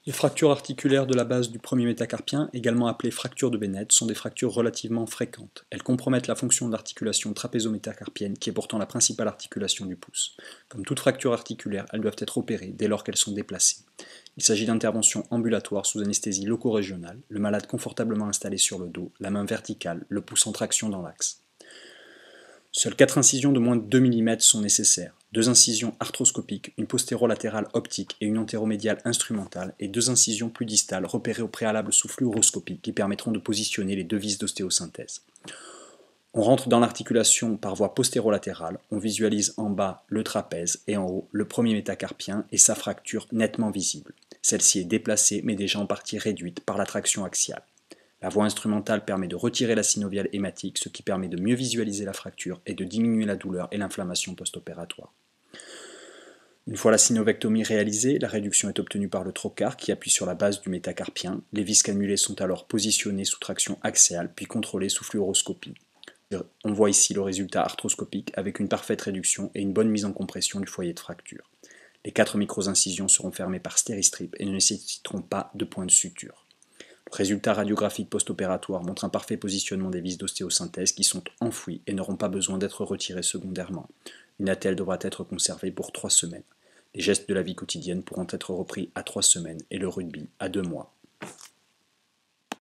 Les fractures articulaires de la base du premier métacarpien, également appelées fractures de Bennett, sont des fractures relativement fréquentes. Elles compromettent la fonction de l'articulation trapézo-métacarpienne, qui est pourtant la principale articulation du pouce. Comme toute fracture articulaire, elles doivent être opérées dès lors qu'elles sont déplacées. Il s'agit d'interventions ambulatoires sous anesthésie loco-régionale, le malade confortablement installé sur le dos, la main verticale, le pouce en traction dans l'axe. Seules 4 incisions de moins de 2 mm sont nécessaires. 2 incisions arthroscopiques, une postérolatérale optique et une antéromédiale instrumentale, et 2 incisions plus distales repérées au préalable sous fluoroscopie qui permettront de positionner les 2 vis d'ostéosynthèse. On rentre dans l'articulation par voie postérolatérale, on visualise en bas le trapèze et en haut le premier métacarpien et sa fracture nettement visible. Celle-ci est déplacée mais déjà en partie réduite par la traction axiale. La voie instrumentale permet de retirer la synoviale hématique, ce qui permet de mieux visualiser la fracture et de diminuer la douleur et l'inflammation post-opératoire. Une fois la synovectomie réalisée, la réduction est obtenue par le trocar qui appuie sur la base du métacarpien. Les vis cannulées sont alors positionnées sous traction axiale puis contrôlées sous fluoroscopie. On voit ici le résultat arthroscopique avec une parfaite réduction et une bonne mise en compression du foyer de fracture. Les 4 micro-incisions seront fermées par stéristrip et ne nécessiteront pas de point de suture. Le résultat radiographique post-opératoire montre un parfait positionnement des vis d'ostéosynthèse qui sont enfouies et n'auront pas besoin d'être retirées secondairement. Une attelle devra être conservée pour 3 semaines. Les gestes de la vie quotidienne pourront être repris à 3 semaines et le rugby à 2 mois.